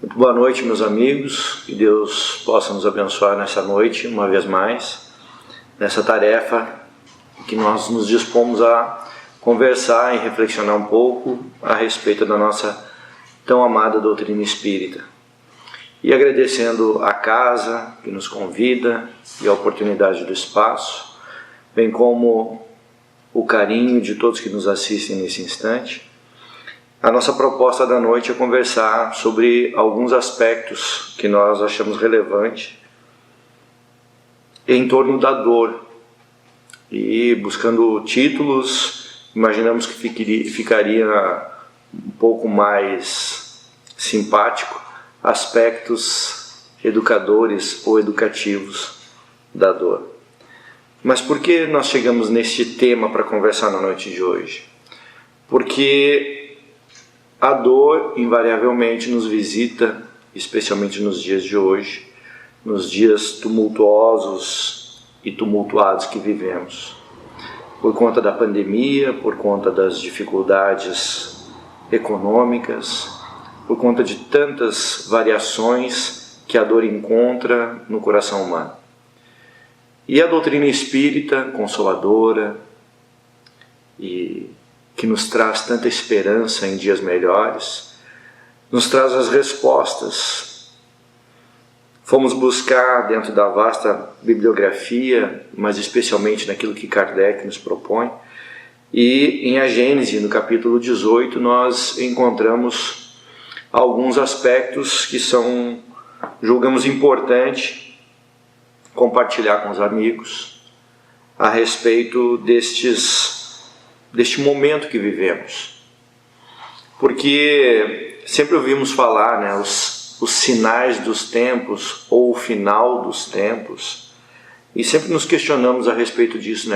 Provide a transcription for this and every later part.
Muito boa noite, meus amigos, que Deus possa nos abençoar nessa noite, uma vez mais, nessa tarefa que nós nos dispomos a conversar e reflexionar um pouco a respeito da nossa tão amada doutrina espírita. E agradecendo a casa que nos convida e a oportunidade do espaço, bem como o carinho de todos que nos assistem nesse instante. A nossa proposta da noite é conversar sobre alguns aspectos que nós achamos relevantes em torno da dor. E buscando títulos, imaginamos que ficaria um pouco mais simpático aspectos educadores ou educativos da dor. Mas por que nós chegamos neste tema para conversar na noite de hoje? Porque a dor invariavelmente nos visita, especialmente nos dias de hoje, nos dias tumultuosos e tumultuados que vivemos. Por conta da pandemia, por conta das dificuldades econômicas, por conta de tantas variações que a dor encontra no coração humano. E a doutrina espírita, consoladora e que nos traz tanta esperança em dias melhores, nos traz as respostas. Fomos buscar dentro da vasta bibliografia, mas especialmente naquilo que Kardec nos propõe, e em A Gênese, no capítulo 18, nós encontramos alguns aspectos que julgamos importante compartilhar com os amigos a respeito deste momento que vivemos. Porque sempre ouvimos falar, os sinais dos tempos ou o final dos tempos, e sempre nos questionamos a respeito disso,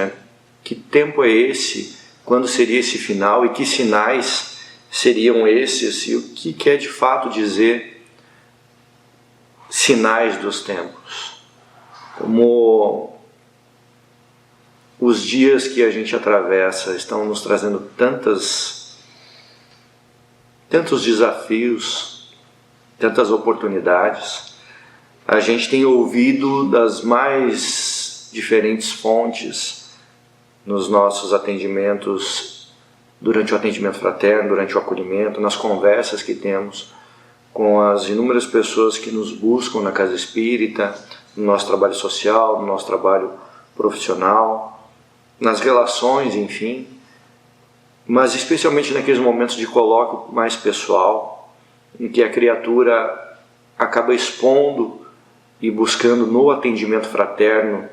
que tempo é esse, quando seria esse final e que sinais seriam esses e o que quer de fato dizer sinais dos tempos. Como os dias que a gente atravessa estão nos trazendo tantos desafios, tantas oportunidades. A gente tem ouvido das mais diferentes fontes nos nossos atendimentos, durante o atendimento fraterno, durante o acolhimento, nas conversas que temos com as inúmeras pessoas que nos buscam na casa espírita, no nosso trabalho social, no nosso trabalho profissional, nas relações, enfim, mas especialmente naqueles momentos de colóquio mais pessoal, em que a criatura acaba expondo e buscando no atendimento fraterno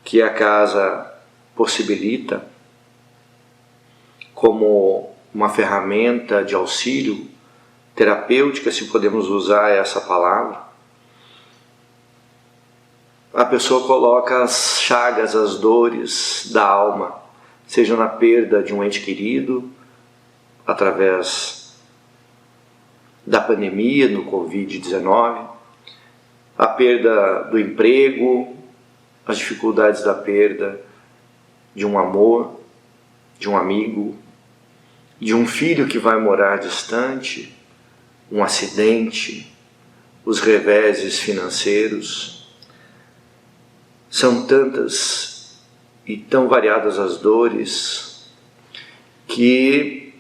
que a casa possibilita, como uma ferramenta de auxílio terapêutica, se podemos usar essa palavra. A pessoa coloca as chagas, as dores da alma, seja na perda de um ente querido, através da pandemia, no Covid-19, a perda do emprego, as dificuldades da perda de um amor, de um amigo, de um filho que vai morar distante, um acidente, os reveses financeiros. São tantas e tão variadas as dores que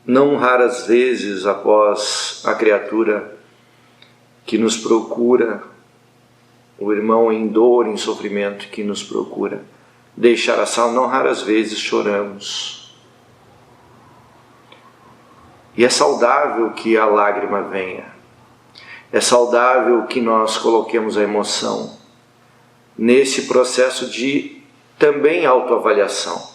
não raras vezes após a criatura que nos procura, o irmão em dor, em sofrimento que nos procura deixar a sala, não raras vezes choramos. E é saudável que a lágrima venha, é saudável que nós coloquemos a emoção nesse processo de também autoavaliação.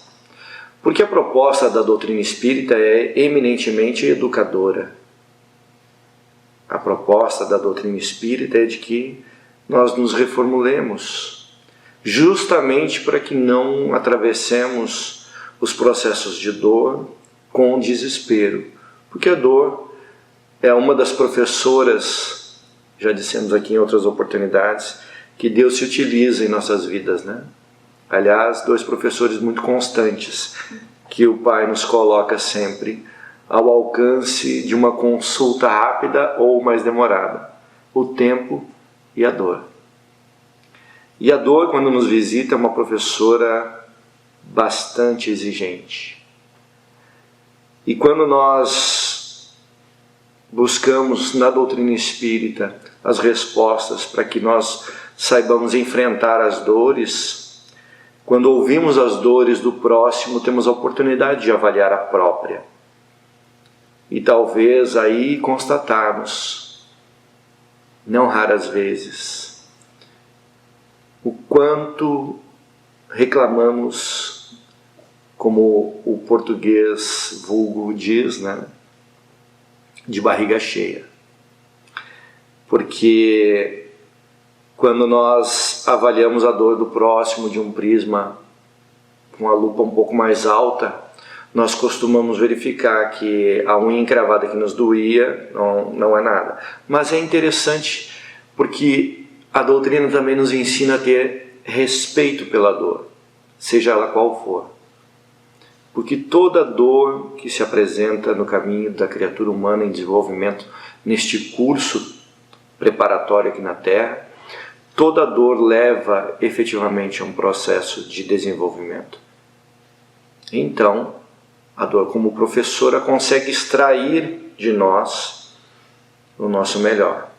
Porque a proposta da doutrina espírita é eminentemente educadora. A proposta da doutrina espírita é de que nós nos reformulemos, justamente para que não atravessemos os processos de dor com desespero. Porque a dor é uma das professoras, já dissemos aqui em outras oportunidades, que Deus se utiliza em nossas vidas, Aliás, dois professores muito constantes que o Pai nos coloca sempre ao alcance de uma consulta rápida ou mais demorada: o tempo e a dor. E a dor, quando nos visita, é uma professora bastante exigente. E quando nós buscamos na doutrina espírita as respostas para que nós saibamos enfrentar as dores, quando ouvimos as dores do próximo, temos a oportunidade de avaliar a própria. E talvez aí constatarmos, não raras vezes, o quanto reclamamos, como o português vulgo diz, né, de barriga cheia. Porque quando nós avaliamos a dor do próximo de um prisma com a lupa um pouco mais alta, nós costumamos verificar que a unha encravada que nos doía não é nada. Mas é interessante porque a doutrina também nos ensina a ter respeito pela dor, seja ela qual for. Porque toda dor que se apresenta no caminho da criatura humana em desenvolvimento, neste curso preparatório aqui na Terra, toda dor leva efetivamente a um processo de desenvolvimento. Então, a dor como professora consegue extrair de nós o nosso melhor.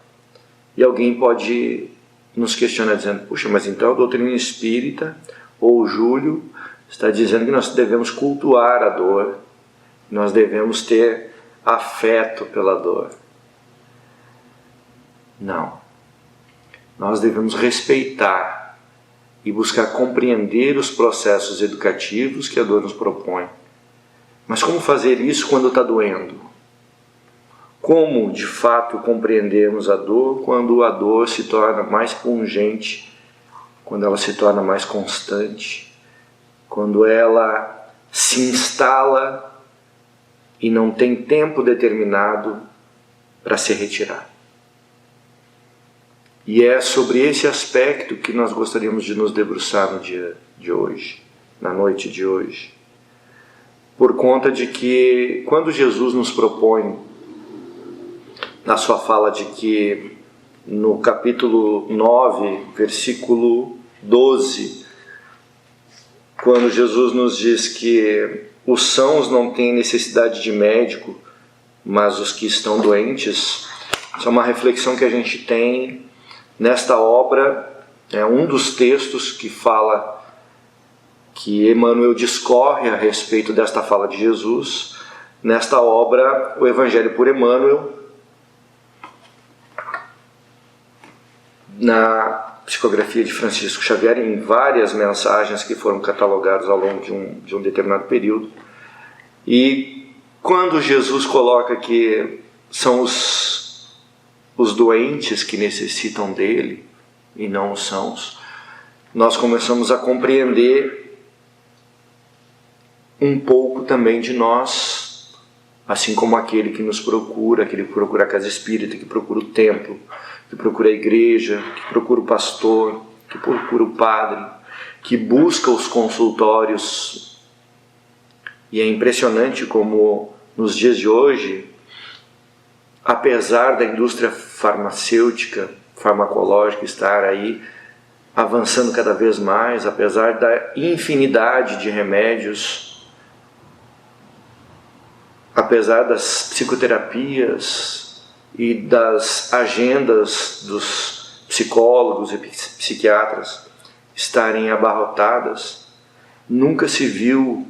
E alguém pode nos questionar dizendo: puxa, mas então a doutrina espírita ou o Júlio está dizendo que nós devemos cultuar a dor, nós devemos ter afeto pela dor. Não. Nós devemos respeitar e buscar compreender os processos educativos que a dor nos propõe. Mas como fazer isso quando está doendo? Como, de fato, compreendemos a dor quando a dor se torna mais pungente, quando ela se torna mais constante, quando ela se instala e não tem tempo determinado para se retirar? E é sobre esse aspecto que nós gostaríamos de nos debruçar no dia de hoje, na noite de hoje. Por conta de que, quando Jesus nos propõe, na sua fala de que, no capítulo 9, versículo 12, quando Jesus nos diz que os sãos não têm necessidade de médico, mas os que estão doentes, isso é uma reflexão que a gente tem nesta obra. É um dos textos que fala, que Emmanuel discorre a respeito desta fala de Jesus, nesta obra, o Evangelho por Emmanuel, na psicografia de Francisco Xavier, em várias mensagens que foram catalogadas ao longo de um determinado período. E quando Jesus coloca que são os doentes que necessitam dele e não os sãos, nós começamos a compreender um pouco também de nós, assim como aquele que nos procura, aquele que procura a casa espírita, que procura o templo, que procura a igreja, que procura o pastor, que procura o padre, que busca os consultórios. E é impressionante como nos dias de hoje, apesar da indústria farmacêutica, farmacológica estar aí avançando cada vez mais, apesar da infinidade de remédios, apesar das psicoterapias e das agendas dos psicólogos e psiquiatras estarem abarrotadas, nunca se viu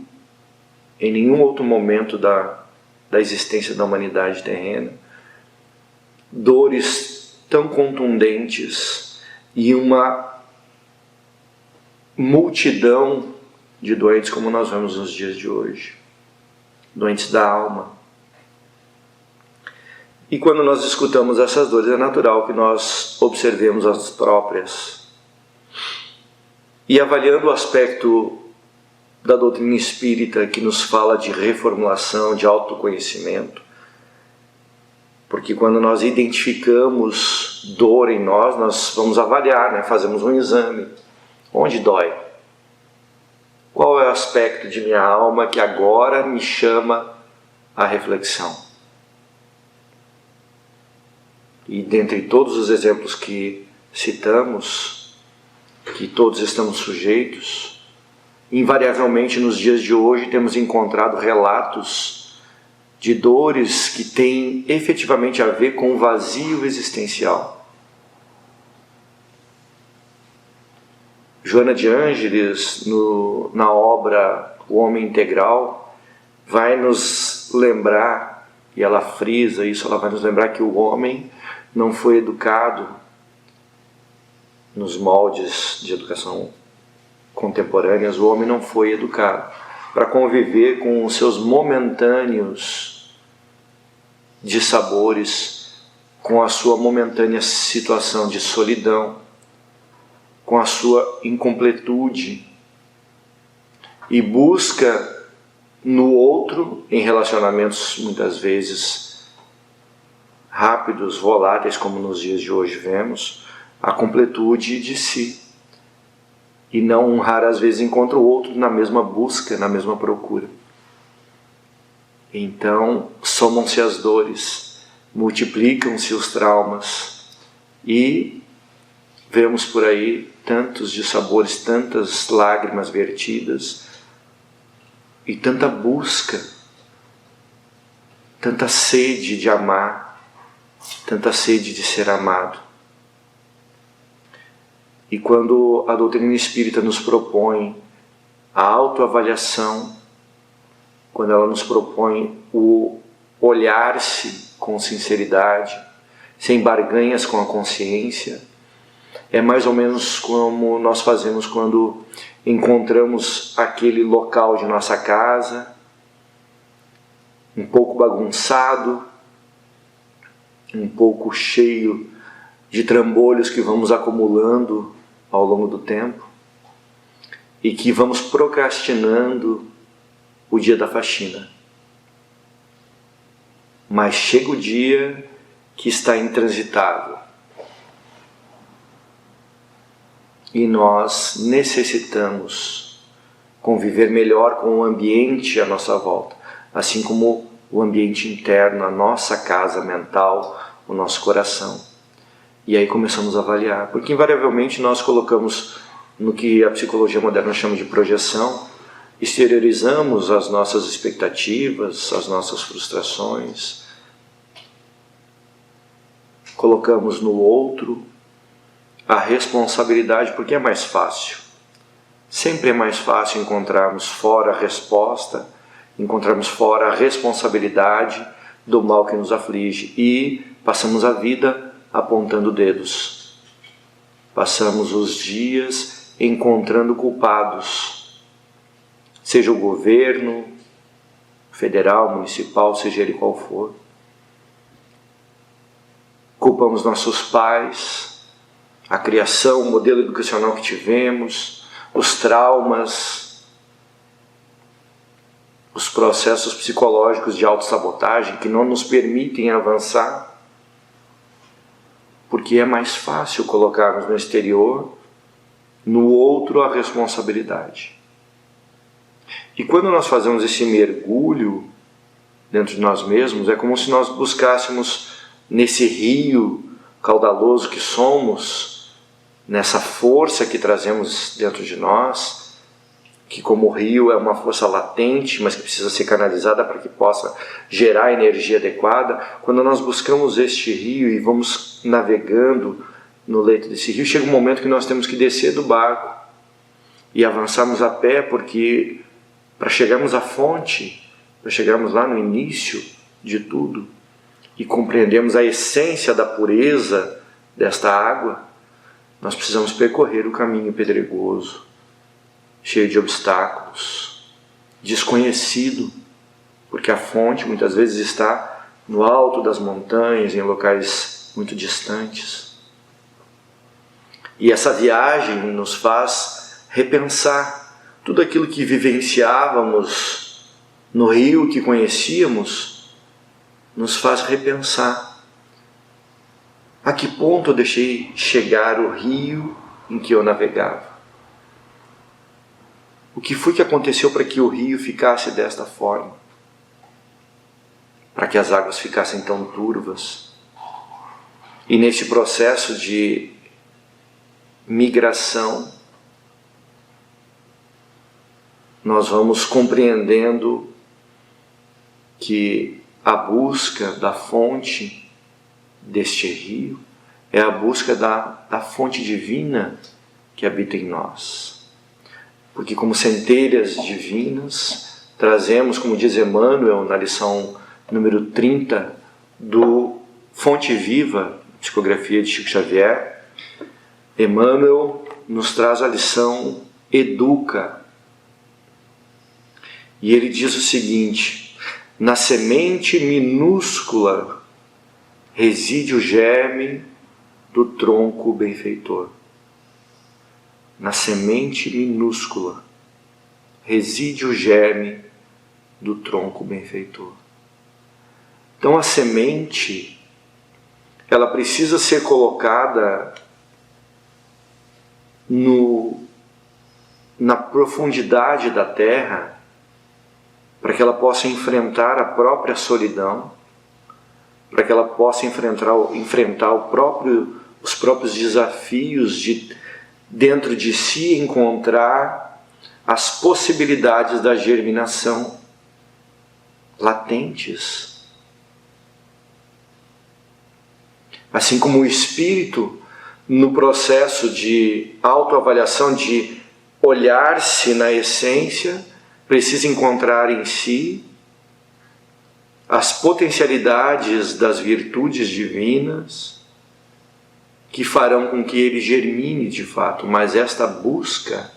em nenhum outro momento da existência da humanidade terrena dores tão contundentes e uma multidão de doentes como nós vemos nos dias de hoje, doentes da alma. E quando nós escutamos essas dores, é natural que nós observemos as próprias. E avaliando o aspecto da doutrina espírita que nos fala de reformulação, de autoconhecimento, porque quando nós identificamos dor em nós, nós vamos avaliar, né? Fazemos um exame. Onde dói? Qual é o aspecto de minha alma que agora me chama à reflexão. E dentre todos os exemplos que citamos, que todos estamos sujeitos, invariavelmente nos dias de hoje temos encontrado relatos de dores que têm efetivamente a ver com o vazio existencial. Joana de Ângeles, na obra O Homem Integral, vai nos lembrar, e ela frisa isso, ela vai nos lembrar que o homem não foi educado nos moldes de educação contemporâneas, o homem não foi educado para conviver com os seus momentâneos dissabores, com a sua momentânea situação de solidão, com a sua incompletude, e busca no outro, em relacionamentos muitas vezes rápidos, voláteis, como nos dias de hoje vemos, a completude de si. E não raras vezes encontra o outro na mesma busca, na mesma procura. Então, somam-se as dores, multiplicam-se os traumas e vemos por aí tantos dissabores, tantas lágrimas vertidas e tanta busca, tanta sede de amar, tanta sede de ser amado. E quando a doutrina espírita nos propõe a autoavaliação, quando ela nos propõe o olhar-se com sinceridade, sem barganhas com a consciência, é mais ou menos como nós fazemos quando encontramos aquele local de nossa casa, um pouco bagunçado, um pouco cheio de trambolhos que vamos acumulando ao longo do tempo e que vamos procrastinando o dia da faxina. Mas chega o dia que está intransitável e nós necessitamos conviver melhor com o ambiente à nossa volta, assim como o ambiente interno, a nossa casa mental, o nosso coração. E aí começamos a avaliar, porque invariavelmente nós colocamos no que a psicologia moderna chama de projeção, exteriorizamos as nossas expectativas, as nossas frustrações, colocamos no outro a responsabilidade, porque é mais fácil. Sempre é mais fácil encontrarmos fora a resposta, encontrarmos fora a responsabilidade do mal que nos aflige e passamos a vida apontando dedos. Passamos os dias encontrando culpados, seja o governo federal, municipal, seja ele qual for. Culpamos nossos pais, a criação, o modelo educacional que tivemos, os traumas, os processos psicológicos de autossabotagem que não nos permitem avançar, porque é mais fácil colocarmos no exterior, no outro, a responsabilidade. E quando nós fazemos esse mergulho dentro de nós mesmos, é como se nós buscássemos nesse rio caudaloso que somos, nessa força que trazemos dentro de nós, que como o rio é uma força latente, mas que precisa ser canalizada para que possa gerar energia adequada. Quando nós buscamos este rio e vamos navegando no leito desse rio, chega um momento que nós temos que descer do barco e avançarmos a pé, porque para chegarmos à fonte, para chegarmos lá no início de tudo e compreendermos a essência da pureza desta água, nós precisamos percorrer o caminho pedregoso, cheio de obstáculos, desconhecido, porque a fonte muitas vezes está no alto das montanhas, em locais muito distantes. E essa viagem nos faz repensar tudo aquilo que vivenciávamos no rio que conhecíamos, nos faz repensar a que ponto eu deixei chegar o rio em que eu navegava. O que foi que aconteceu para que o rio ficasse desta forma? para que as águas ficassem tão turvas. E nesse processo de migração, nós vamos compreendendo que a busca da fonte deste rio é a busca da fonte divina que habita em nós. Porque como centelhas divinas, trazemos, como diz Emmanuel na lição número 30 do Fonte Viva, psicografia de Chico Xavier, Emmanuel nos traz a lição Educa. E ele diz o seguinte: na semente minúscula reside o germe do tronco benfeitor. Na semente minúscula reside o germe do tronco benfeitor. Então a semente, ela precisa ser colocada na profundidade da terra, para que ela possa enfrentar a própria solidão, para que ela possa enfrentar os próprios desafios de, dentro de si, encontrar as possibilidades da germinação latentes. Assim como o espírito, no processo de autoavaliação, de olhar-se na essência, precisa encontrar em si as potencialidades das virtudes divinas que farão com que ele germine de fato. Mas esta busca,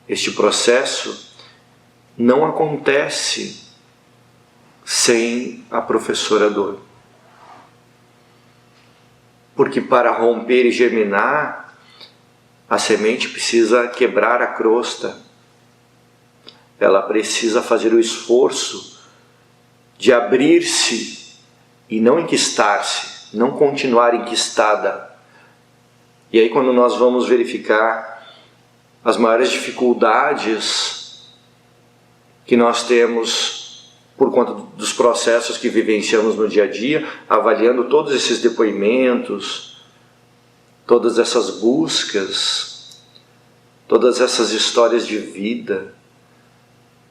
este processo, não acontece sem a professora dor. Porque para romper e germinar, a semente precisa quebrar a crosta. Ela precisa fazer o esforço de abrir-se e não enquistar-se, não continuar enquistada. E aí, quando nós vamos verificar as maiores dificuldades que nós temos por conta dos processos que vivenciamos no dia a dia, avaliando todos esses depoimentos, todas essas buscas, todas essas histórias de vida,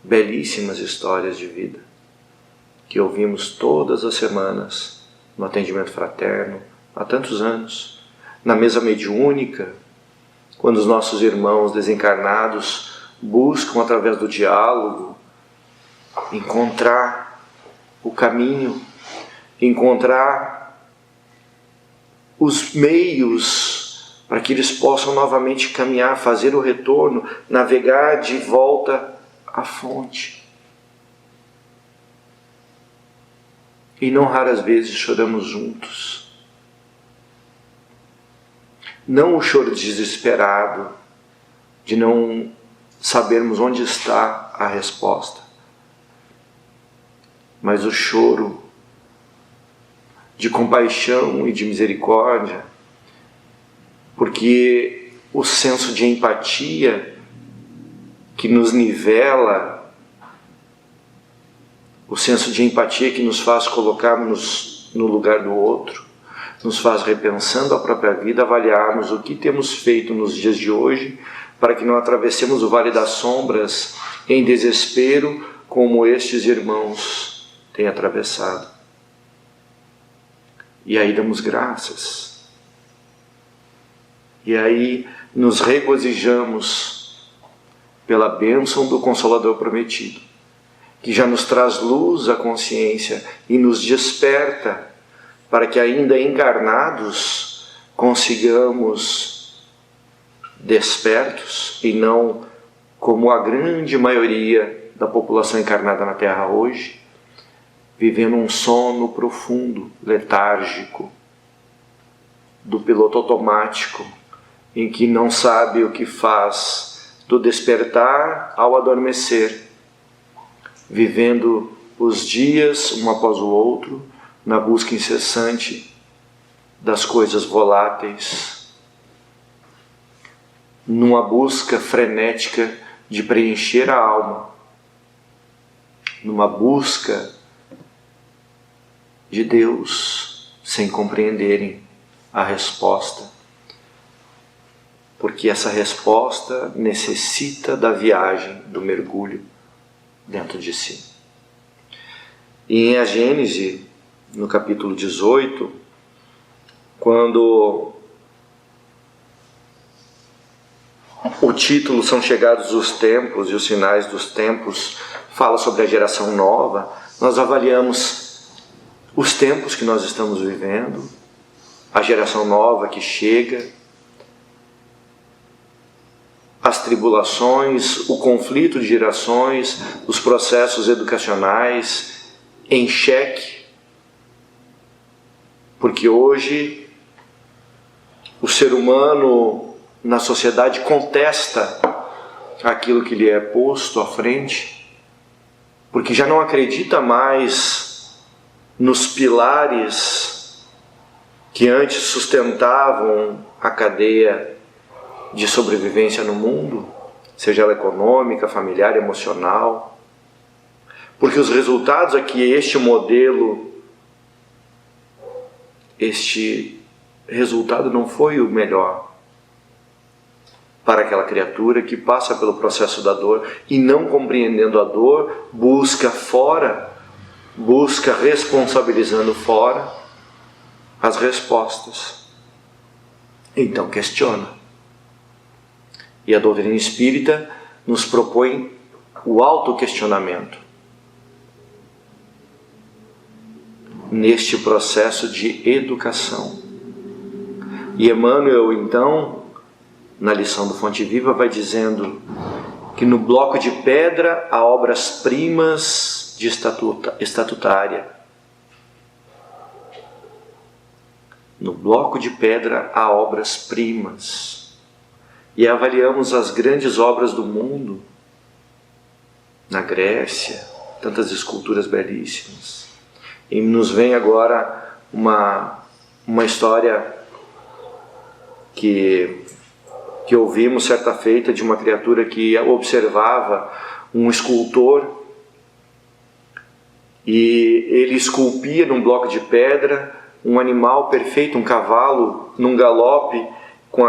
belíssimas histórias de vida, que ouvimos todas as semanas no atendimento fraterno, há tantos anos, na mesa mediúnica, quando os nossos irmãos desencarnados buscam, através do diálogo, encontrar o caminho, encontrar os meios para que eles possam novamente caminhar, fazer o retorno, navegar de volta à fonte. E não raras vezes choramos juntos. Não o choro desesperado de não sabermos onde está a resposta, mas o choro de compaixão e de misericórdia, porque o senso de empatia que nos nivela, o senso de empatia que nos faz colocarmos no lugar do outro, nos faz, repensando a própria vida, avaliarmos o que temos feito nos dias de hoje para que não atravessemos o vale das sombras em desespero como estes irmãos têm atravessado. E aí damos graças. E aí nos regozijamos pela bênção do Consolador prometido, que já nos traz luz à consciência e nos desperta para que, ainda encarnados, consigamos, despertos, e não como a grande maioria da população encarnada na Terra hoje, vivendo um sono profundo, letárgico, do piloto automático, em que não sabe o que faz do despertar ao adormecer, vivendo os dias um após o outro, na busca incessante das coisas voláteis, numa busca frenética de preencher a alma, numa busca de Deus sem compreenderem a resposta, porque essa resposta necessita da viagem, do mergulho dentro de si. E em a Gênese, no capítulo 18, quando o título São Chegados os Tempos e os Sinais dos Tempos fala sobre a geração nova, nós avaliamos os tempos que nós estamos vivendo, a geração nova que chega, as tribulações, o conflito de gerações, os processos educacionais em xeque, porque hoje o ser humano na sociedade contesta aquilo que lhe é posto à frente, porque já não acredita mais nos pilares que antes sustentavam a cadeia de sobrevivência no mundo, seja ela econômica, familiar, emocional, porque os resultados é que este resultado não foi o melhor para aquela criatura que passa pelo processo da dor e, não compreendendo a dor, busca fora, busca responsabilizando fora as respostas. Então questiona. E a doutrina espírita nos propõe o autoquestionamento neste processo de educação. E Emmanuel, então, na lição do Fonte Viva, vai dizendo que no bloco de pedra há obras-primas de estatutária. No bloco de pedra há obras-primas. E avaliamos as grandes obras do mundo, na Grécia, tantas esculturas belíssimas. E nos vem agora uma história que ouvimos certa feita de uma criatura que observava um escultor e ele esculpia num bloco de pedra um animal perfeito, um cavalo num galope com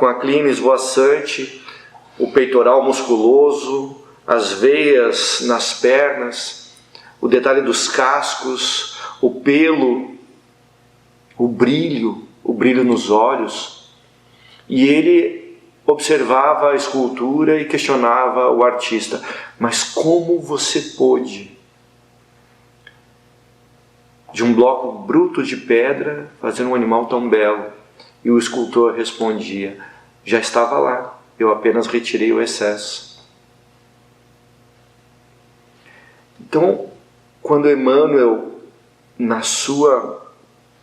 a crina esvoaçante, o peitoral musculoso, as veias nas pernas, o detalhe dos cascos, o pelo, o brilho nos olhos. E ele observava a escultura e questionava o artista: mas como você pôde, de um bloco bruto de pedra, fazer um animal tão belo? E o escultor respondia: já estava lá, eu apenas retirei o excesso. Então, quando Emmanuel, na sua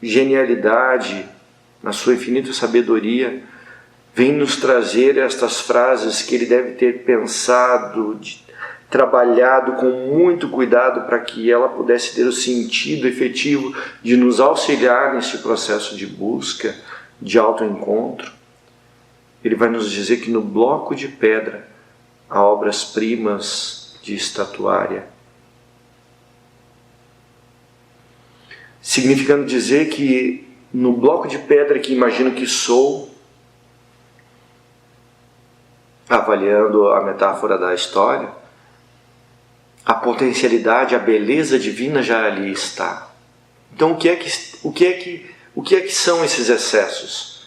genialidade, na sua infinita sabedoria, vem nos trazer estas frases que ele deve ter pensado, trabalhado com muito cuidado para que ela pudesse ter o sentido efetivo de nos auxiliar nesse processo de busca, de autoencontro. Ele vai nos dizer que no bloco de pedra há obras-primas de estatuária. Significando dizer que no bloco de pedra que imagino que sou, avaliando a metáfora da história, a potencialidade, a beleza divina já ali está. Então o que é que são esses excessos?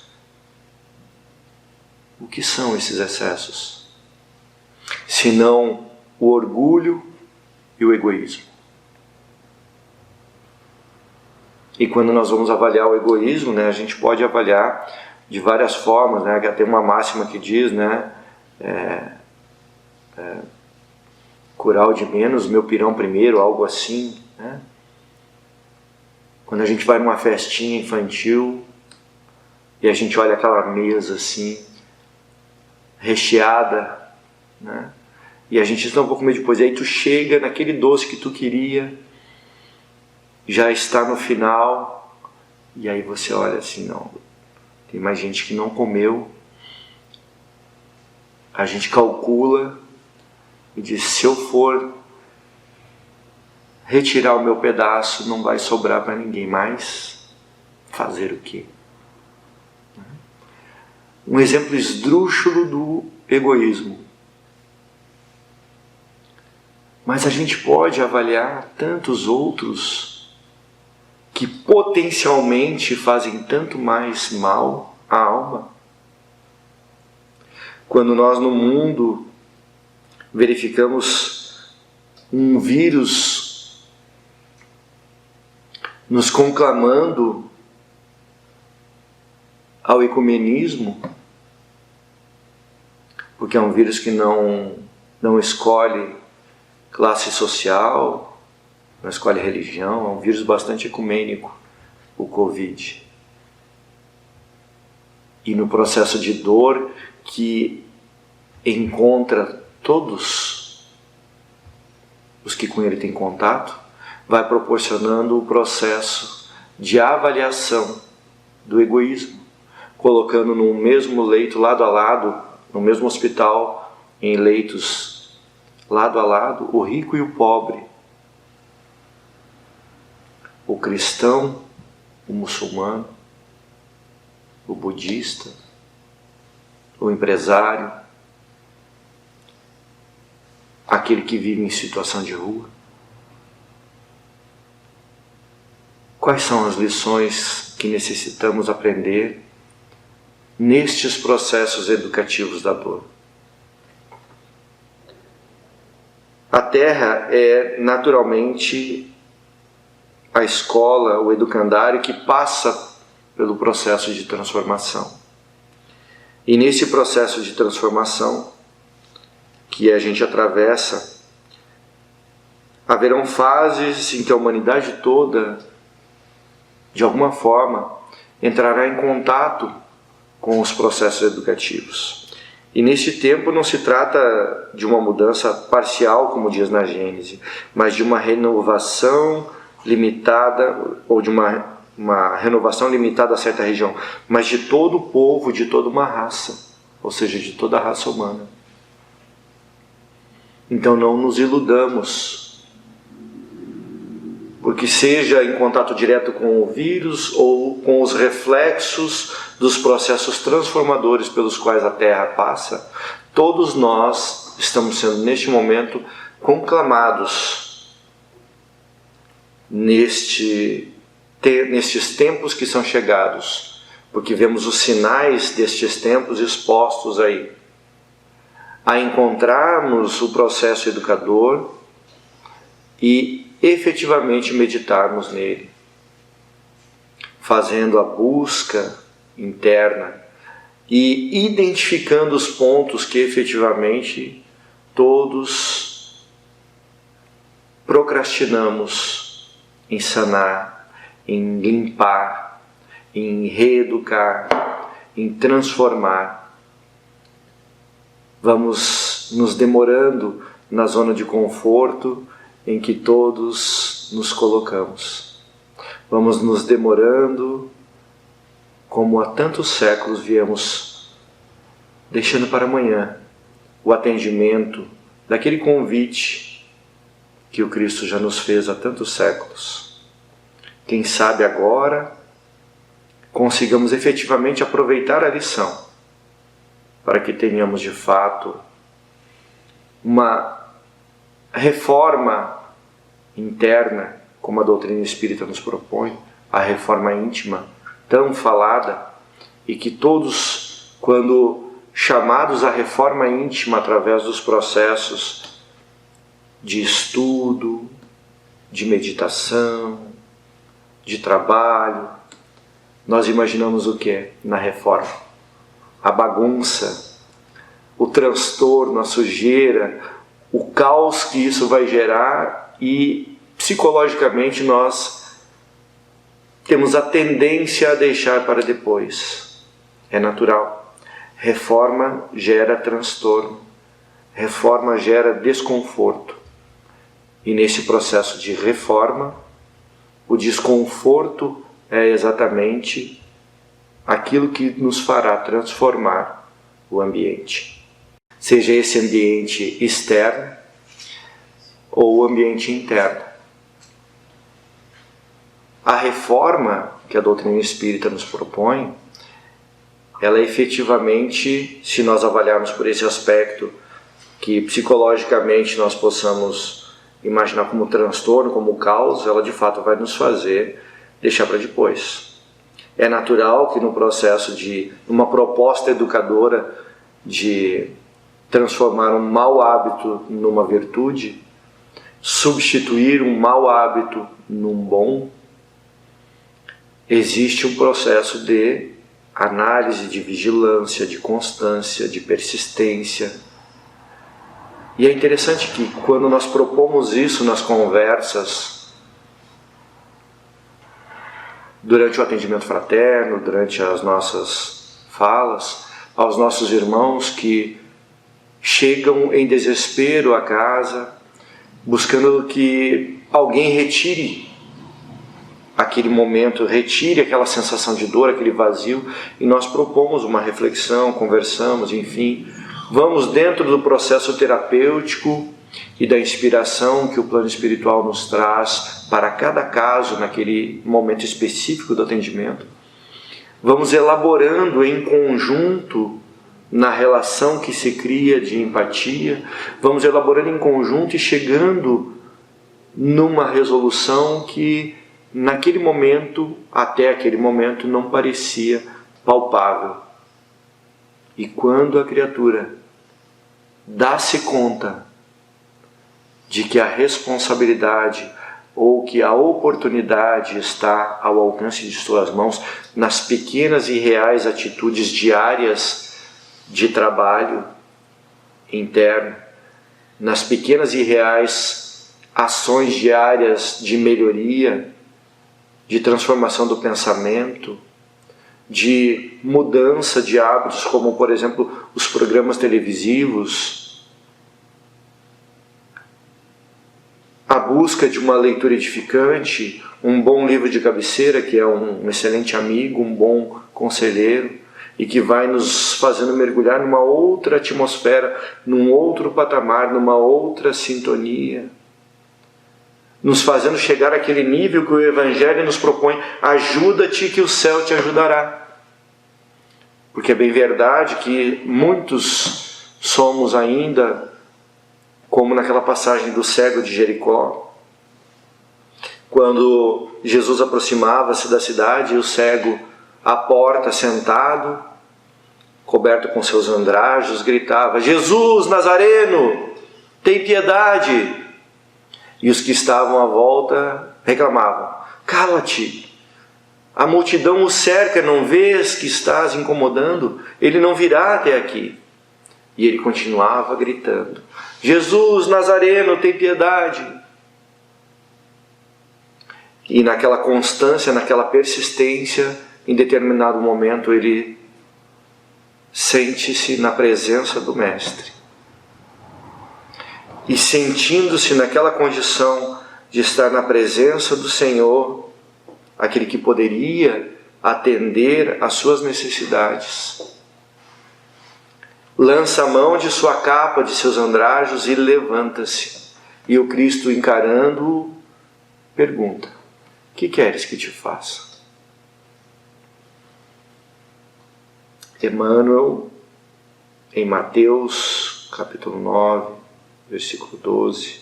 O que são esses excessos? Senão o orgulho e o egoísmo. E quando nós vamos avaliar o egoísmo, a gente pode avaliar de várias formas, Tem uma máxima que diz, curar o de menos, meu pirão primeiro, algo assim, Quando a gente vai numa festinha infantil e a gente olha aquela mesa assim, recheada, e a gente diz: não, vou comer depois. E aí tu chega naquele doce que tu queria, já está no final, e aí você olha assim: não, tem mais gente que não comeu. A gente calcula e diz: se eu for retirar o meu pedaço, não vai sobrar para ninguém mais. Fazer o quê? Um exemplo esdrúxulo do egoísmo. Mas a gente pode avaliar tantos outros que potencialmente fazem tanto mais mal à alma. Quando nós no mundo verificamos um vírus nos conclamando ao ecumenismo, porque é um vírus que não escolhe classe social, não escolhe religião, é um vírus bastante ecumênico, o Covid. E no processo de dor que encontra todos os que com ele têm contato, vai proporcionando o processo de avaliação do egoísmo, colocando no mesmo leito, lado a lado, no mesmo hospital, em leitos lado a lado, o rico e o pobre, o cristão, o muçulmano, o budista, o empresário, aquele que vive em situação de rua. Quais são as lições que necessitamos aprender nestes processos educativos da dor? A Terra é naturalmente a escola, o educandário que passa pelo processo de transformação. E nesse processo de transformação que a gente atravessa, haverão fases em que a humanidade toda, de alguma forma, entrará em contato com os processos educativos. E nesse tempo não se trata de uma mudança parcial, como diz na Gênese, mas de uma renovação limitada, ou de uma renovação limitada a certa região, mas de todo o povo, de toda uma raça, ou seja, de toda a raça humana. Então não nos iludamos, porque seja em contato direto com o vírus ou com os reflexos dos processos transformadores pelos quais a Terra passa, todos nós estamos sendo neste momento conclamados nestes tempos que são chegados, porque vemos os sinais destes tempos expostos aí, a encontrarmos o processo educador e efetivamente meditarmos nele, fazendo a busca interna e identificando os pontos que efetivamente todos procrastinamos em sanar, em limpar, em reeducar, em transformar. Vamos nos demorando na zona de conforto em que todos nos colocamos. Vamos nos demorando como há tantos séculos viemos deixando para amanhã o atendimento daquele convite que o Cristo já nos fez há tantos séculos. Quem sabe agora consigamos efetivamente aproveitar a lição para que tenhamos de fato uma reforma interna, como a doutrina espírita nos propõe, a reforma íntima tão falada, e que todos, quando chamados à reforma íntima através dos processos de estudo, de meditação, de trabalho, nós imaginamos o que na reforma? A bagunça, o transtorno, a sujeira, o caos que isso vai gerar, e psicologicamente nós temos a tendência a deixar para depois. É natural. Reforma gera transtorno, reforma gera desconforto. E nesse processo de reforma, o desconforto é exatamente aquilo que nos fará transformar o ambiente. Seja esse ambiente externo ou o ambiente interno. a reforma que a doutrina espírita nos propõe, ela efetivamente, se nós avaliarmos por esse aspecto, que psicologicamente nós possamos imaginar como transtorno, como caos, ela de fato vai nos fazer deixar para depois. É natural que no processo de uma proposta educadora de transformar um mau hábito numa virtude, substituir um mau hábito num bom, existe um processo de análise, de vigilância, de constância, de persistência. E é interessante que quando nós propomos isso nas conversas, durante o atendimento fraterno, durante as nossas falas, aos nossos irmãos que chegam em desespero à casa, buscando que alguém retire aquele momento, retire aquela sensação de dor, aquele vazio, e nós propomos uma reflexão, conversamos, enfim, vamos dentro do processo terapêutico e da inspiração que o plano espiritual nos traz para cada caso, naquele momento específico do atendimento. Vamos elaborando em conjunto, na relação que se cria de empatia, vamos elaborando em conjunto e chegando numa resolução que naquele momento, até aquele momento, não parecia palpável. E quando a criatura dá-se conta de que a responsabilidade ou que a oportunidade está ao alcance de suas mãos, nas pequenas e reais atitudes diárias de trabalho interno, nas pequenas e reais ações diárias de melhoria, de transformação do pensamento, de mudança de hábitos, como por exemplo os programas televisivos, a busca de uma leitura edificante, um bom livro de cabeceira, que é um excelente amigo, um bom conselheiro, e que vai nos fazendo mergulhar numa outra atmosfera, num outro patamar, numa outra sintonia, nos fazendo chegar àquele nível que o Evangelho nos propõe: ajuda-te que o céu te ajudará. Porque é bem verdade que muitos somos ainda como naquela passagem do cego de Jericó, quando Jesus aproximava-se da cidade e o cego à porta, sentado, coberto com seus andrajos, gritava: Jesus Nazareno, tem piedade! E os que estavam à volta reclamavam: cala-te, a multidão o cerca, não vês que estás incomodando? Ele não virá até aqui. E ele continuava gritando: Jesus Nazareno, tem piedade! E naquela constância, naquela persistência, em determinado momento ele sente-se na presença do Mestre. E sentindo-se naquela condição de estar na presença do Senhor, aquele que poderia atender às suas necessidades, lança a mão de sua capa, de seus andrajos e levanta-se. E o Cristo, encarando-o, pergunta: que queres que te faça? Emmanuel, em Mateus, capítulo 9, versículo 12: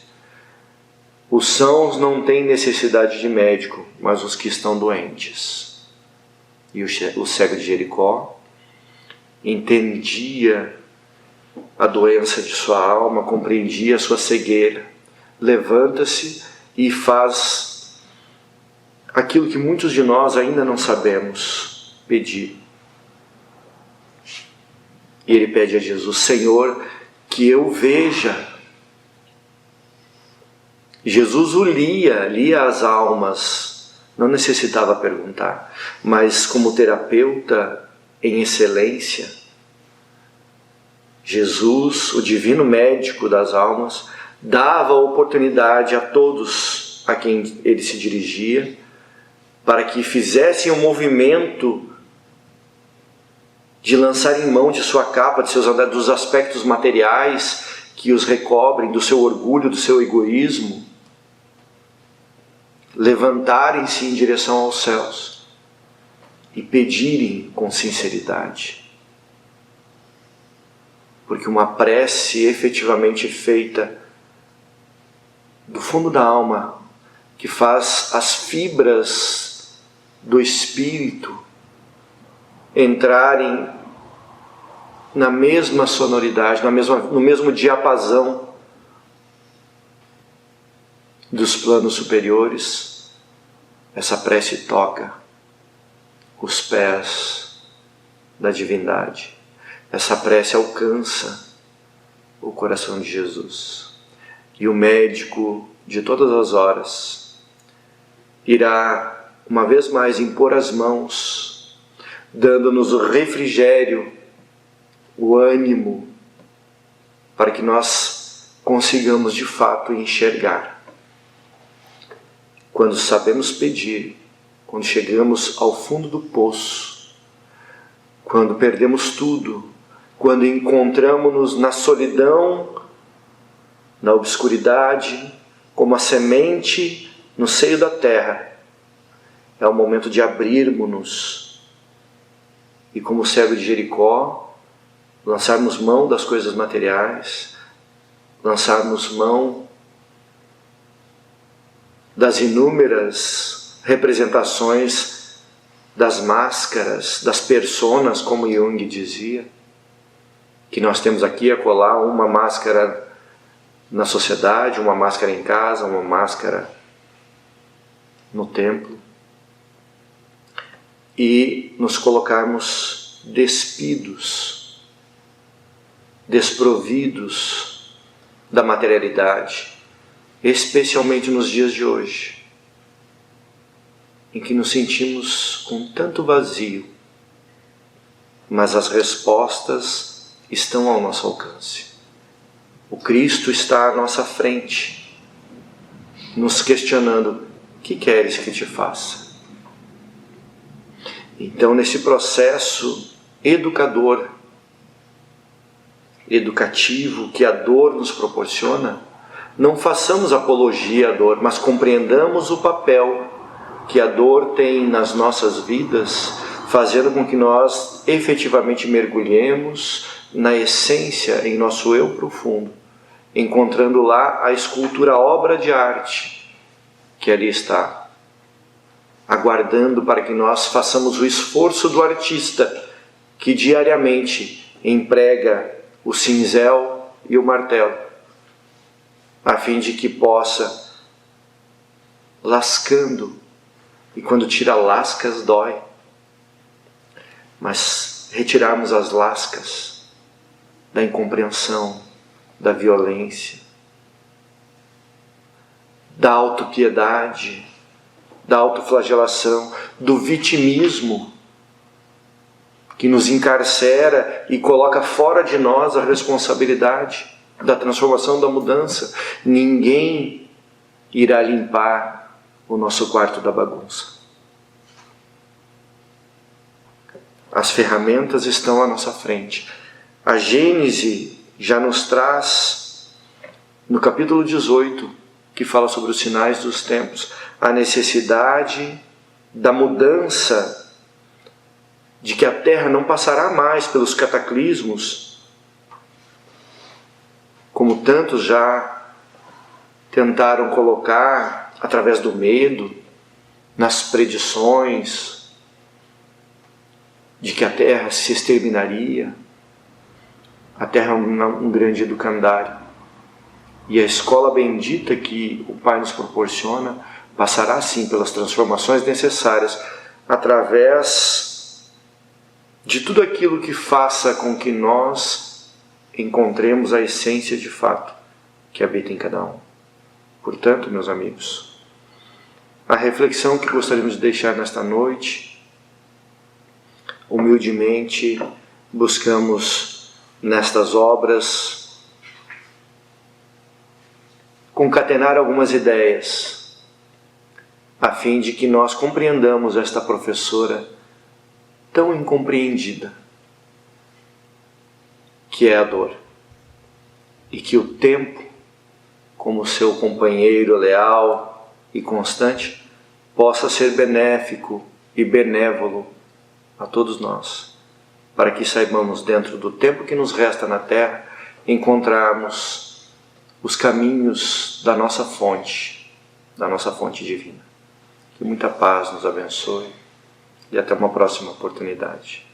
os sãos não têm necessidade de médico, mas os que estão doentes. E o cego de Jericó entendia a doença de sua alma, compreendia a sua cegueira, levanta-se e faz aquilo que muitos de nós ainda não sabemos pedir. E ele pede a Jesus: Senhor, que eu veja. Jesus o lia as almas, não necessitava perguntar, mas como terapeuta em excelência, Jesus, o divino médico das almas, dava oportunidade a todos a quem ele se dirigia, para que fizessem um movimento de lançar em mão de sua capa, de seus andares, dos aspectos materiais que os recobrem, do seu orgulho, do seu egoísmo. levantarem-se em direção aos céus e pedirem com sinceridade. Porque uma prece efetivamente feita do fundo da alma, que faz as fibras do espírito entrarem na mesma sonoridade, no mesmo diapasão dos planos superiores, essa prece toca os pés da divindade. Essa prece alcança o coração de Jesus. E o médico de todas as horas irá uma vez mais impor as mãos, dando-nos o refrigério, o ânimo, para que nós consigamos de fato enxergar. Quando sabemos pedir, quando chegamos ao fundo do poço, quando perdemos tudo, quando encontramos-nos na solidão, na obscuridade, como a semente no seio da terra, é o momento de abrirmos-nos e, como o cego de Jericó, lançarmos mão das coisas materiais, lançarmos mão das inúmeras representações das máscaras, das personas, como Jung dizia, que nós temos aqui e acolá uma máscara na sociedade, uma máscara em casa, uma máscara no templo, e nos colocarmos despidos, desprovidos da materialidade, especialmente nos dias de hoje, em que nos sentimos com tanto vazio, mas as respostas estão ao nosso alcance. O Cristo está à nossa frente, nos questionando: o que queres que te faça? Então, nesse processo educativo que a dor nos proporciona, não façamos apologia à dor, mas compreendamos o papel que a dor tem nas nossas vidas, fazendo com que nós efetivamente mergulhemos na essência, em nosso eu profundo, encontrando lá a escultura, a obra de arte que ali está, aguardando para que nós façamos o esforço do artista que diariamente emprega o cinzel e o martelo, a fim de que possa, lascando, e quando tira lascas dói, mas retirarmos as lascas da incompreensão, da violência, da autopiedade, da autoflagelação, do vitimismo, que nos encarcera e coloca fora de nós a responsabilidade da transformação, da mudança. Ninguém irá limpar o nosso quarto da bagunça. As ferramentas estão à nossa frente. A Gênese já nos traz, no capítulo 18, que fala sobre os sinais dos tempos, a necessidade da mudança, de que a Terra não passará mais pelos cataclismos, como tantos já tentaram colocar através do medo, nas predições de que a Terra se exterminaria. A Terra é um grande educandário. E a escola bendita que o Pai nos proporciona passará sim pelas transformações necessárias, através de tudo aquilo que faça com que nós encontremos a essência de fato que habita em cada um. Portanto, meus amigos, a reflexão que gostaríamos de deixar nesta noite, humildemente buscamos nestas obras concatenar algumas ideias, a fim de que nós compreendamos esta professora tão incompreendida, que é a dor, e que o tempo, como seu companheiro leal e constante, possa ser benéfico e benévolo a todos nós, para que saibamos, dentro do tempo que nos resta na terra, encontrarmos os caminhos da nossa fonte divina. Que muita paz nos abençoe e até uma próxima oportunidade.